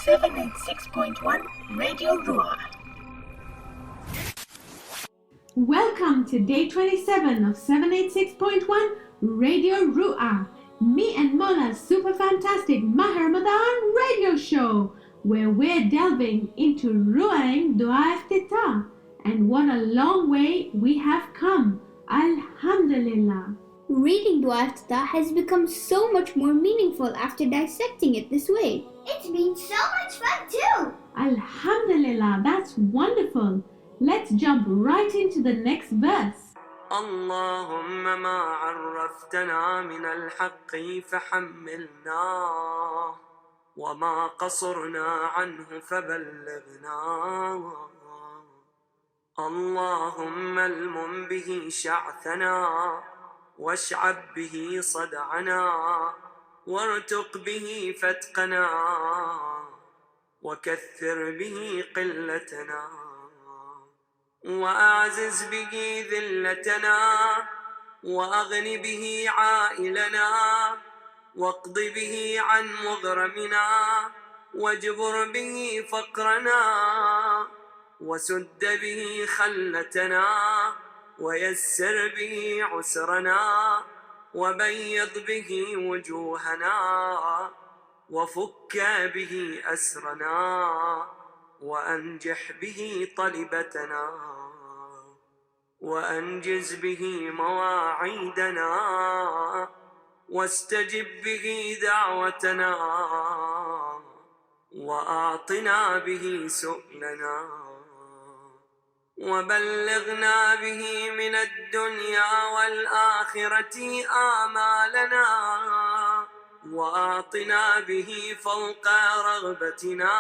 786.1 Radio RUA. Welcome to day 27 of 786.1 Radio RUA. Me and Mola's super fantastic Maha Ramadan radio show, where we're delving into ru'aing Dua Iftitah. And what a long way we have come. Alhamdulillah. Reading Dua Iftitah has become so much more meaningful after dissecting it this way. It's been so much fun too! Alhamdulillah, that's wonderful. Let's jump right into the next verse. اللهم ما عرفتنا من الحق فحملنا وما قصرنا عنه فبلغنا اللهم المم به شعثنا واشعب به صدعنا وارتق به فتقنا وكثر به قلتنا وأعزز به ذلتنا وأغن به عائلنا واقض به عن مغرمنا واجبر به فقرنا وسد به خلتنا ويسر به عسرنا وبيض به وجوهنا وفك به أسرنا وأنجح به طلبتنا وأنجز به مواعيدنا واستجب به دعوتنا وأعطنا به سؤلنا وبلغنا به من الدنيا والآخرة آمالنا وأعطنا به فوق رغبتنا.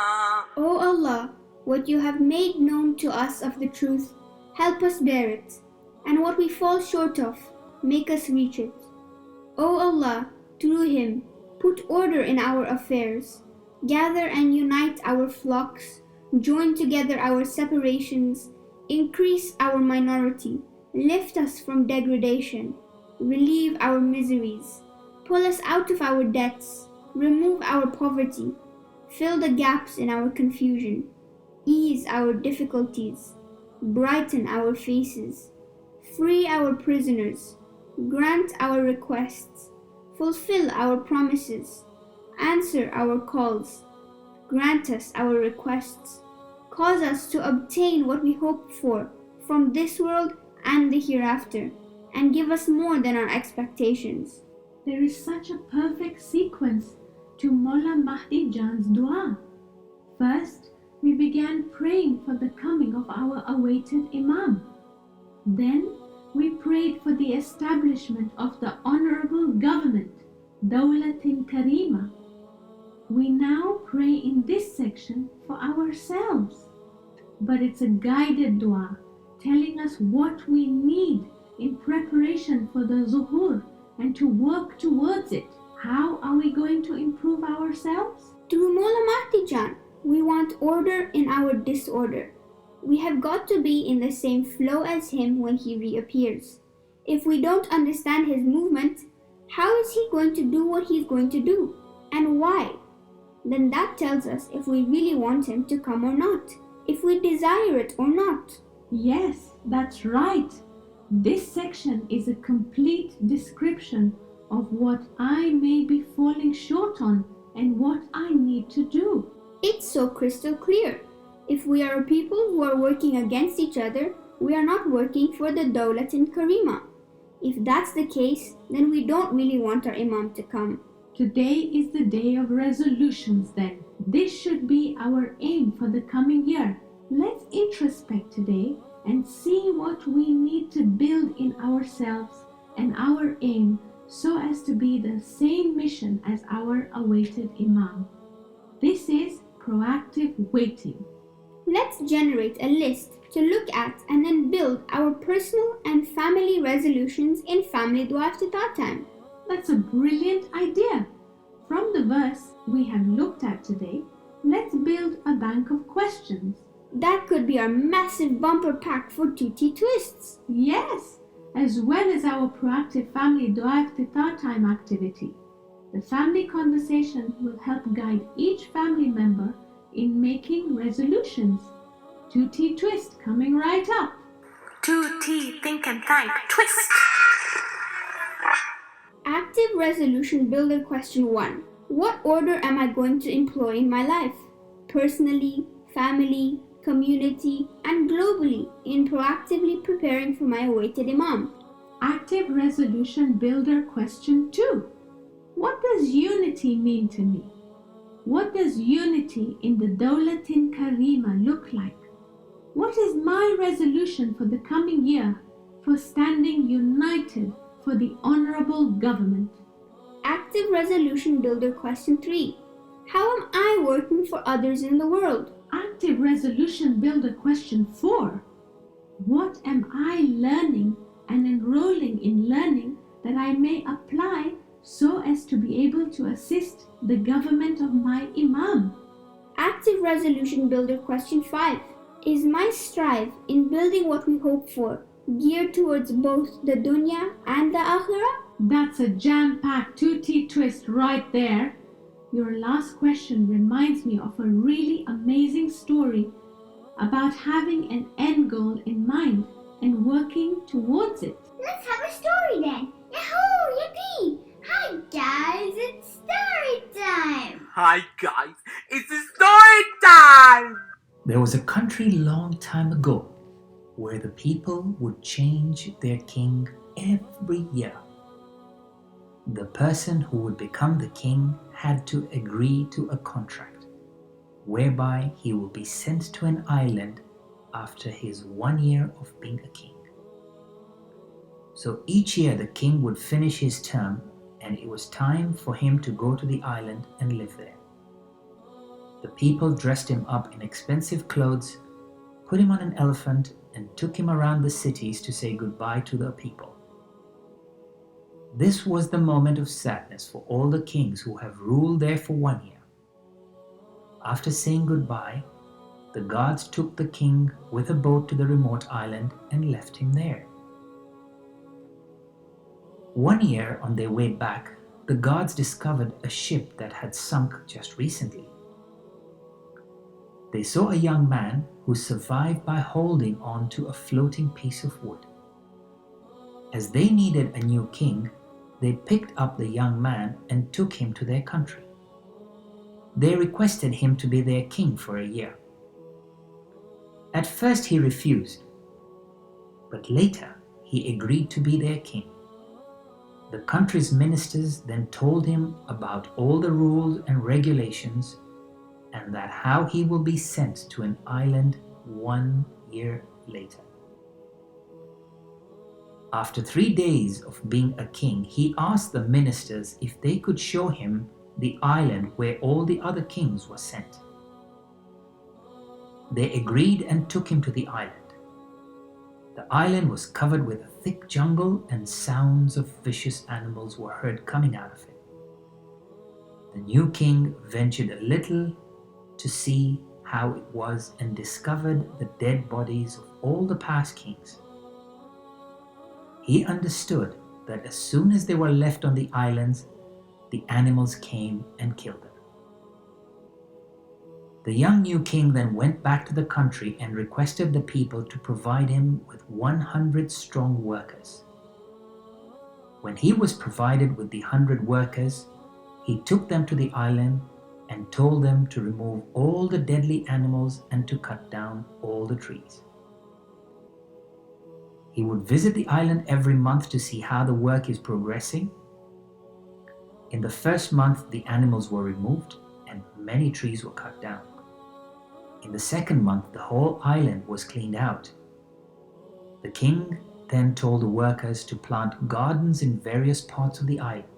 O Allah, what you have made known to us of the truth, help us bear it, and what we fall short of, make us reach it. O Allah, through Him, put order in our affairs, gather and unite our flocks, join together our separations, increase our minority, lift us from degradation, relieve our miseries, pull us out of our debts, remove our poverty, fill the gaps in our confusion, ease our difficulties, brighten our faces, free our prisoners, grant our requests, fulfill our promises, answer our calls, grant us our requests, cause us to obtain what we hope for from this world and the hereafter, and give us more than our expectations. There is such a perfect sequence to Mullah Mahdi Jan's dua. First, we began praying for the coming of our awaited Imam. Then, we prayed for the establishment of the honorable government, Dawlatin Karima. We now pray in this section for ourselves. But it's a guided dua, telling us what we need in preparation for the zuhur and to work towards it. How are we going to improve ourselves? Through Mullah Mahdi Jan, we want order in our disorder. We have got to be in the same flow as him when he reappears. If we don't understand his movement, how is he going to do what he's going to do? And why? Then that tells us if we really want him to come or not, if we desire it or not. Yes, that's right. This section is a complete description of what I may be falling short on and what I need to do. It's so crystal clear. If we are a people who are working against each other, we are not working for the Dawlatin Karima. If that's the case, then we don't really want our Imam to come. Today is the day of resolutions then. This should be our aim for the coming year. Let's introspect today and see what we need to build in ourselves and our aim so as to be the same mission as our awaited Imam. This is proactive waiting. Let's generate a list to look at and then build our personal and family resolutions in Family Dua Iftitah time. That's a brilliant idea. From the verse we have looked at today, let's build a bank of questions. That could be our massive bumper pack for Tutti Twists. Yes, as well as our proactive Family Dua Iftitah time activity. The family conversation will help guide each family member in making resolutions. Tutti Twist coming right up. 2T Think and Type Twist. Active Resolution Builder Question 1. What order am I going to employ in my life? Personally, family, community, and globally in proactively preparing for my awaited Imam. Active Resolution Builder Question 2. What does unity mean to me? What does unity in the Dawlatin Karima look like? What is my resolution for the coming year for standing united for the honorable government? Active Resolution Builder Question 3. How am I working for others in the world? Active Resolution Builder Question 4. What am I learning and enrolling in learning that I may apply so as to be able to assist the government of my Imam? Active Resolution Builder Question 5. Is my strive in building what we hope for geared towards both the dunya and the akhirah? That's a jam-packed 2T twist right there. Your last question reminds me of a really amazing story about having an end goal in mind and working towards it. Let's have a story then. Yahoo! Yippee! Hi guys, it's story time. Hi guys, it's story time! There was a country long time ago where the people would change their king every year. The person who would become the king had to agree to a contract whereby he will be sent to an island after his 1 year of being a king. So each year the king would finish his term and it was time for him to go to the island and live there. The people dressed him up in expensive clothes, put him on an elephant, and took him around the cities to say goodbye to the people. This was the moment of sadness for all the kings who have ruled there for 1 year. After saying goodbye, the guards took the king with a boat to the remote island and left him there. 1 year on their way back, the guards discovered a ship that had sunk just recently. They saw a young man who survived by holding on to a floating piece of wood. As they needed a new king, they picked up the young man and took him to their country. They requested him to be their king for a year. At first he refused, but later he agreed to be their king. The country's ministers then told him about all the rules and regulations and that how he will be sent to an island 1 year later. After 3 days of being a king, he asked the ministers if they could show him the island where all the other kings were sent. They agreed and took him to the island. The island was covered with a thick jungle and sounds of vicious animals were heard coming out of it. The new king ventured a little to see how it was and discovered the dead bodies of all the past kings. He understood that as soon as they were left on the islands, the animals came and killed them. The young new king then went back to the country and requested the people to provide him with 100 strong workers. When he was provided with the 100 workers, he took them to the island and told them to remove all the deadly animals and to cut down all the trees. He would visit the island every month to see how the work is progressing. In the first month, the animals were removed and many trees were cut down. In the second month, the whole island was cleaned out. The king then told the workers to plant gardens in various parts of the island.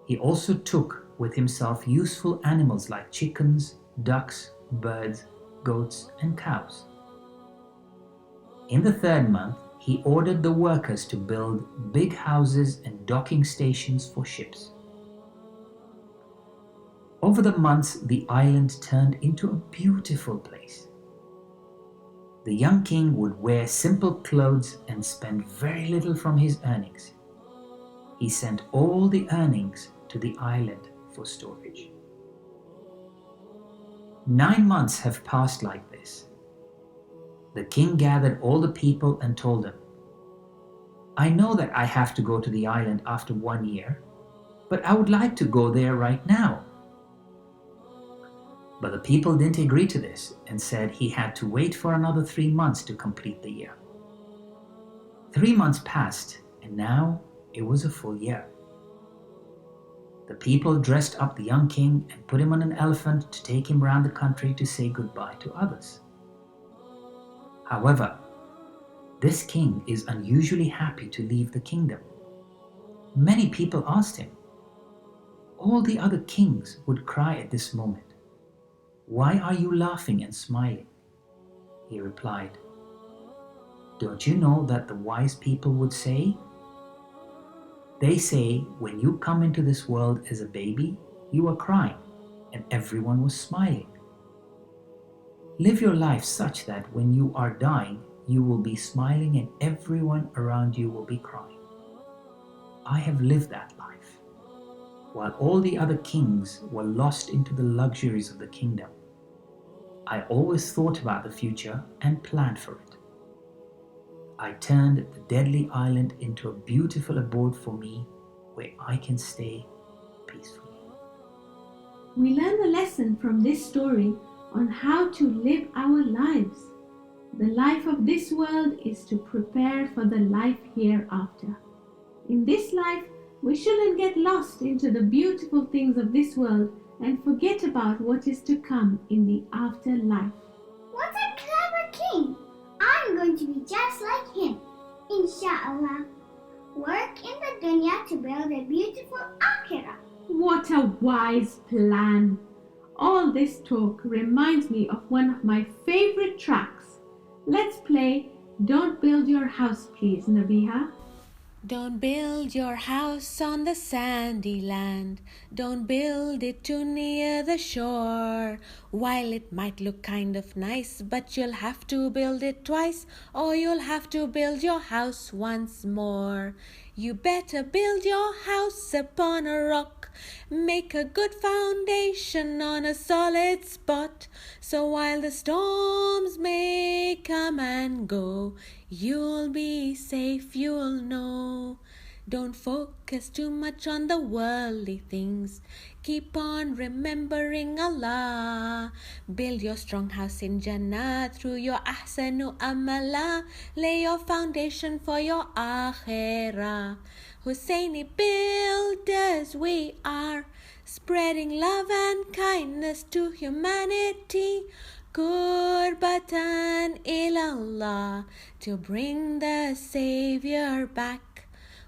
He also took with himself useful animals like chickens, ducks, birds, goats, and cows. In the third month, he ordered the workers to build big houses and docking stations for ships. Over the months, the island turned into a beautiful place. The young king would wear simple clothes and spend very little from his earnings. He sent all the earnings to the island for storage. 9 months have passed like this. The king gathered all the people and told them, I know that I have to go to the island after 1 year, but I would like to go there right now. But the people didn't agree to this and said he had to wait for another 3 months to complete the year. 3 months passed, and now it was a full year. The people dressed up the young king and put him on an elephant to take him round the country to say goodbye to others. However, this king is unusually happy to leave the kingdom. Many people asked him. All the other kings would cry at this moment. Why are you laughing and smiling? He replied, Don't you know that the wise people would say? They say when you come into this world as a baby, you are crying, and everyone was smiling. Live your life such that when you are dying, you will be smiling and everyone around you will be crying. I have lived that life. While all the other kings were lost into the luxuries of the kingdom, I always thought about the future and planned for it. I turned the deadly island into a beautiful abode for me where I can stay peacefully. We learn a lesson from this story on how to live our lives. The life of this world is to prepare for the life hereafter. In this life, we shouldn't get lost into the beautiful things of this world and forget about what is to come in the afterlife. What a clever king! I'm going to be just like him, inshallah. Work in the dunya to build a beautiful akhirah. What a wise plan! All this talk reminds me of one of my favorite tracks. Let's play Don't Build Your House, please, Nabiha. Don't build your house on the sandy land. Don't build it too near the shore. While it might look kind of nice, but you'll have to build it twice, or you'll have to build your house once more. You better build your house upon a rock. Make a good foundation on a solid spot. So while the storms may come and go, you'll be safe, you'll know. Don't focus too much on the worldly things. Keep on remembering Allah. Build your strong house in Jannah through your ahsanu amala. Lay your foundation for your akhirah. Husseini builders we are, spreading love and kindness to humanity. Qurbatan ilallah, to bring the Savior back.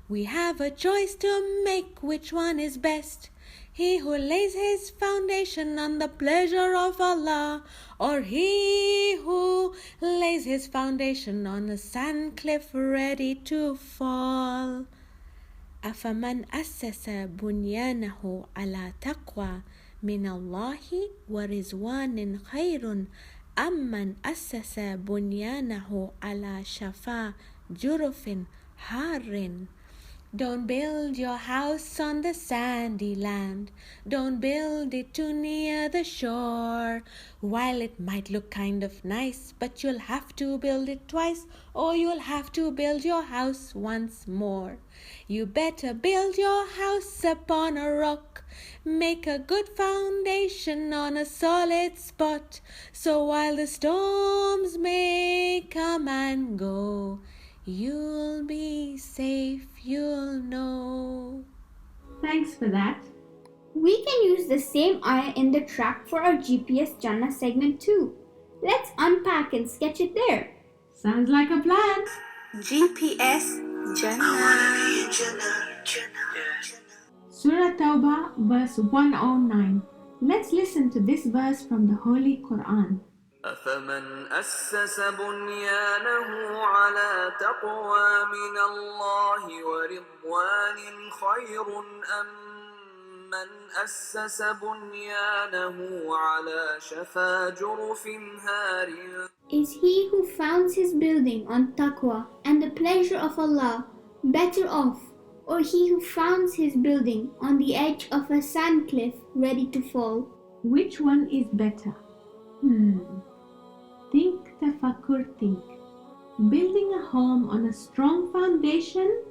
We have a choice to make, which one is best? He who lays his foundation on the pleasure of Allah, or he who lays his foundation on a sand cliff ready to fall. أفمن أسس بنيانه على تقوى من الله ورضوان خير أم من أسس بنيانه على شفا جرف حار. Don't build your house on the sandy land. Don't build it too near the shore. While it might look kind of nice, but you'll have to build it twice, or you'll have to build your house once more. You better build your house upon a rock. Make a good foundation on a solid spot. So while the storms may come and go, you'll be safe, you'll know. Thanks for that. We can use the same ayah in the track for our GPS Jannah segment too. Let's unpack and sketch it there. Sounds like a plan. GPS Jannah. Surah Tawbah, verse 109. Let's listen to this verse from the Holy Quran. أفمن أسس بنيانه على تقوى من الله ورضوان خير أم من أسس بنيانه على شفا جرف هار. Is he who founds his building on taqwa and the pleasure of Allah better off, or he who founds his building on the edge of a sand cliff ready to fall? Which one is better? Think, tafakkur, think. Building a home on a strong foundation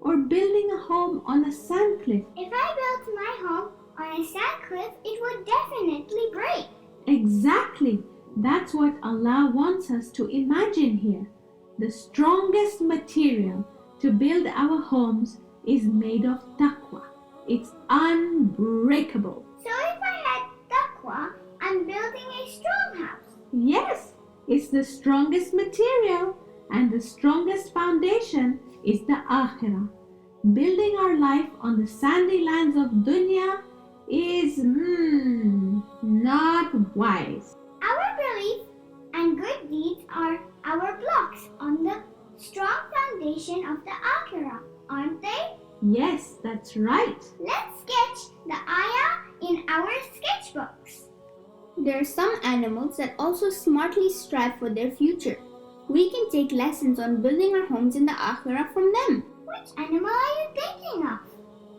or building a home on a sand cliff? If I built my home on a sand cliff, it would definitely break. Exactly. That's what Allah wants us to imagine here. The strongest material to build our homes is made of taqwa. It's unbreakable. So if I had taqwa, I'm building a strong house. Yes, it's the strongest material and the strongest foundation is the akhirah. Building our life on the sandy lands of dunya is not wise. Our belief and good deeds are our blocks on the strong foundation of the akhirah, aren't they? Yes, that's right. Let's sketch the ayah in our sketchbooks. There are some animals that also smartly strive for their future. We can take lessons on building our homes in the akhirah from them. Which animal are you thinking of?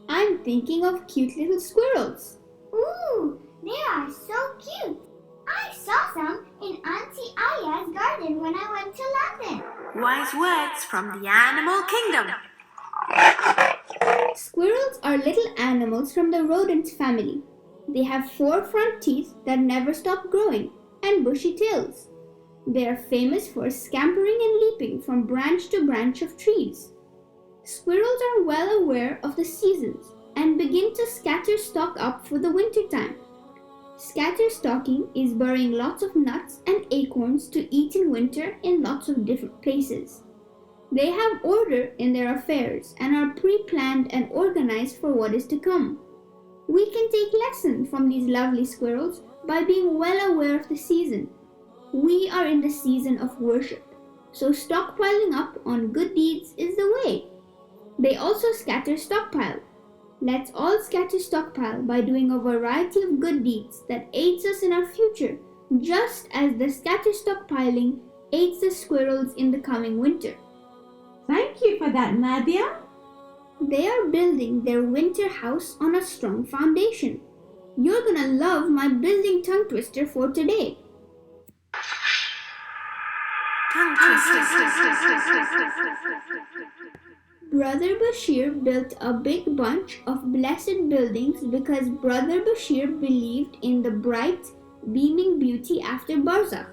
I'm thinking of cute little squirrels. Ooh, they are so cute. I saw some in Auntie Aya's garden when I went to London. Wise words from the animal kingdom. Squirrels are little animals from the rodent family. They have 4 front teeth that never stop growing and bushy tails. They are famous for scampering and leaping from branch to branch of trees. Squirrels are well aware of the seasons and begin to scatter stock up for the winter time. Scatter stocking is burying lots of nuts and acorns to eat in winter in lots of different places. They have order in their affairs and are pre-planned and organized for what is to come. We can take lessons from these lovely squirrels by being well aware of the season. We are in the season of worship, so stockpiling up on good deeds is the way. They also scatter stockpile. Let's all scatter stockpile by doing a variety of good deeds that aids us in our future, just as the scatter stockpiling aids the squirrels in the coming winter. Thank you for that, Nadia. They are building their winter house on a strong foundation. You're gonna love my building tongue twister for today. Tongue twister. Brother Bashir built a big bunch of blessed buildings because Brother Bashir believed in the bright, beaming beauty after Barzakh.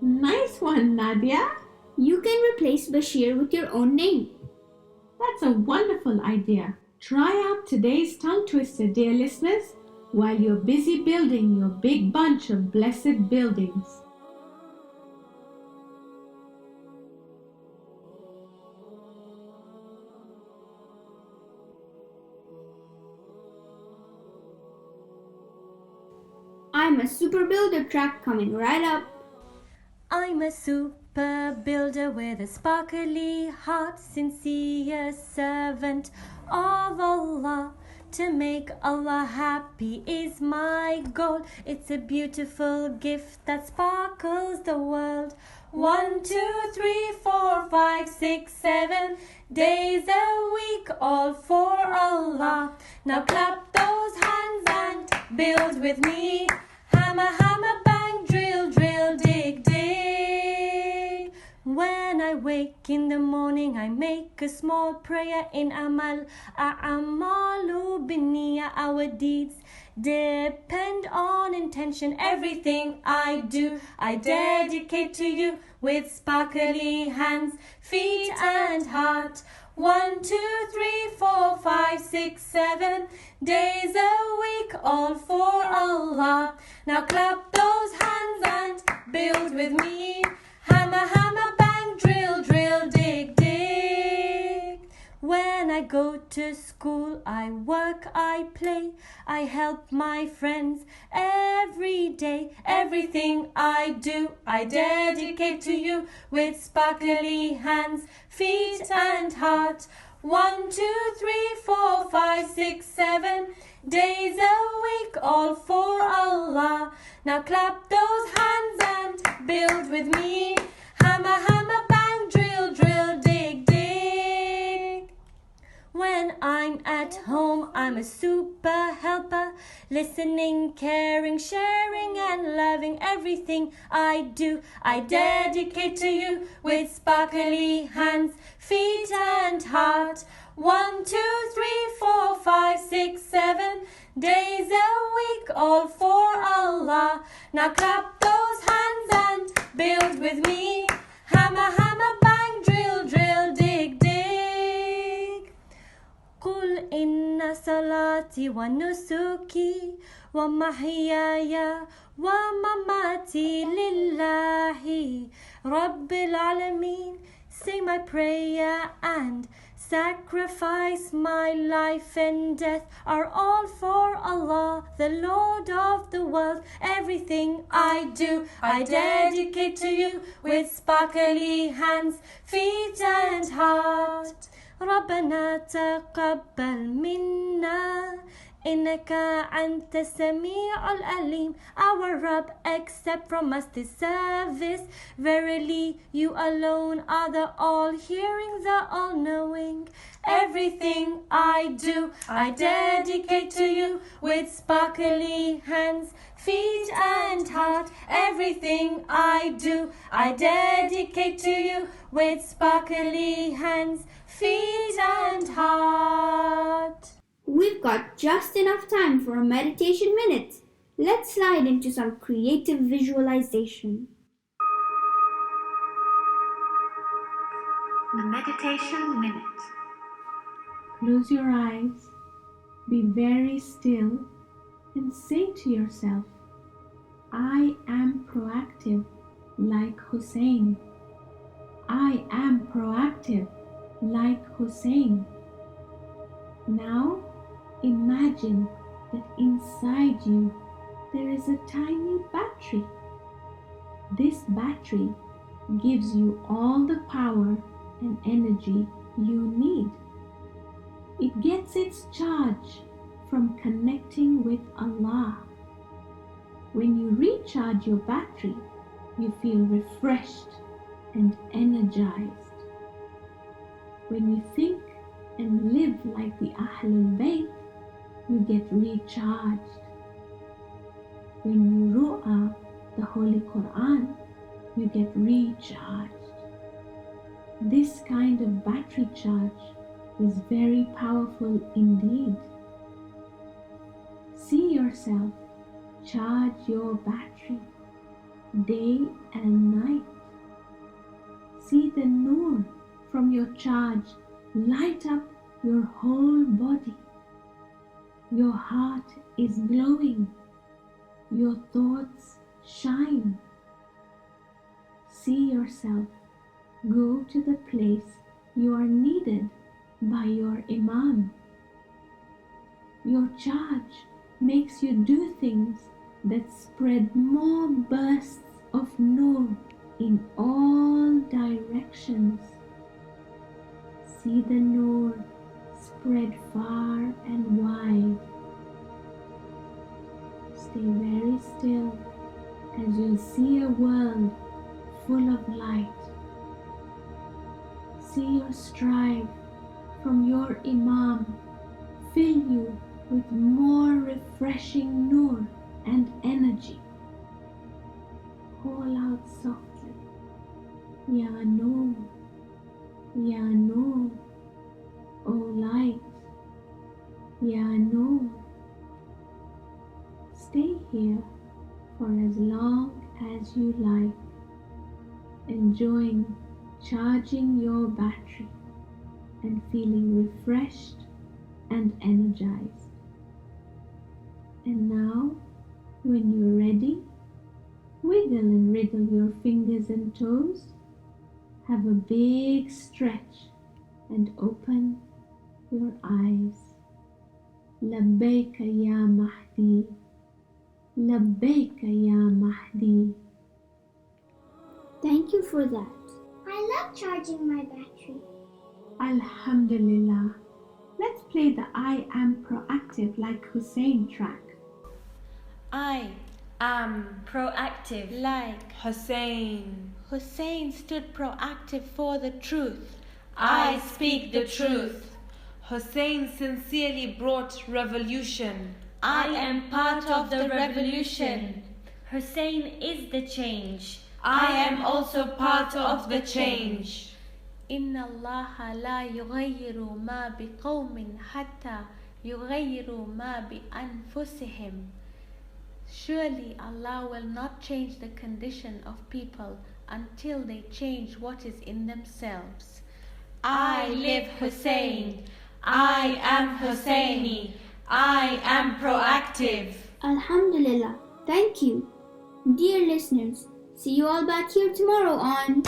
Nice one, Nadia. You can replace Bashir with your own name. That's a wonderful idea. Try out today's tongue twister, dear listeners, while you're busy building your big bunch of blessed buildings. I'm a super builder track coming right up. I'm a super builder with a sparkly heart, sincere servant of Allah. To make Allah happy is my goal. It's a beautiful gift that sparkles the world. 1, 2, 3, 4, 5, 6, 7 days a week, all for Allah. Now clap those hands and build with me. Hammer, hammer, bang, drill, drill, dig, dig. When I wake in the morning, I make a small prayer in Amal. A'amalu binniya, our deeds depend on intention. Everything I do, I dedicate to you with sparkly hands, feet and heart. 1, 2, 3, 4, 5, 6, 7 days a week, all for Allah. Now clap those hands and build with me. Hammer, hammer, bang, drill, drill, dig, dig. When I go to school, I work, I play, I help my friends every day. Everything I do, I dedicate to you with sparkly hands, feet and heart. 1, 2, 3, 4, 5, 6, 7 days a week, all for Allah. Now clap those hands and build with me. Hammer, hammer, bang, drill, drill, dig, dig. When I'm at home, I'm a super helper, listening, caring, sharing and loving everything I do. I dedicate to you with sparkly hands, feet and heart. 1, 2, 3, 4, 5, 6, 7 days a week, all for Allah. Now clap those hands and build with me. Hammer, hammer, bang, drill, drill, dig, dig. قل إن صلاتي ونسكي ومحياي ومماتي لله رب العالمين. Say my prayer and sacrifice, my life and death are all for Allah, the Lord of the world. Everything I do, I dedicate to you with sparkly hands, feet and heart. ربنا تقبل منا إنك أنت السميع العليم. Our Rabb, accept from us this service. Verily, you alone are the all-hearing, the all-knowing. Everything I do, I dedicate to you with sparkly hands, feet and heart. Everything I do, I dedicate to you with sparkly hands, feet and heart. We've got just enough time for a meditation minute. Let's slide into some creative visualization. The Meditation Minute. Close your eyes, be very still, and say to yourself, I am proactive like Hussein. I am proactive like Hussein. Now, imagine that inside you there is a tiny battery. This battery gives you all the power and energy you need. It gets its charge from connecting with Allah. When you recharge your battery, you feel refreshed and energized. When you think and live like the Ahlul Bayt, you get recharged. When you RUA the Holy Quran, you get recharged. This kind of battery charge is very powerful indeed. See yourself charge your battery day and night. See the nur from your charge light up your whole body. Your heart is glowing. Your thoughts shine. See yourself go to the place you are needed by your Imam. Your charge makes you do things that spread more bursts of nur in all directions. See the nur spread far and wide. Stay very still as you see a world full of light. See your strive from your Imam fill you with more refreshing nur and energy. Call out softly, Ya Nur, Ya Nur, O light, Ya Nur. Stay here for as long as you like, enjoying charging your battery and feeling refreshed and energized. And now, when you're ready, wiggle and wriggle your fingers and toes. Have a big stretch and open your eyes. Labbaika ya Mahdi. Labbaika ya Mahdi. Thank you for that. I love charging my battery. Alhamdulillah. Let's play the I am proactive like Hussein track. I am proactive Like Hussein. Hussein stood proactive for the truth. I speak the truth. Hussein sincerely brought revolution. I am part of the revolution. Hussein is the change. I am also part of the change. إن الله لا يغير ما بقوم حتى يغيروا ما بأنفسهم. Surely Allah will not change the condition of people until they change what is in themselves. I live Hussein. I am Husseini. I am proactive. Alhamdulillah. Thank you. Dear listeners, see you all back here tomorrow on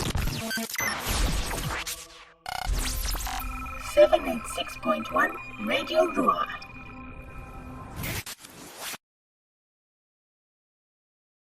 786.1 Radio RUA.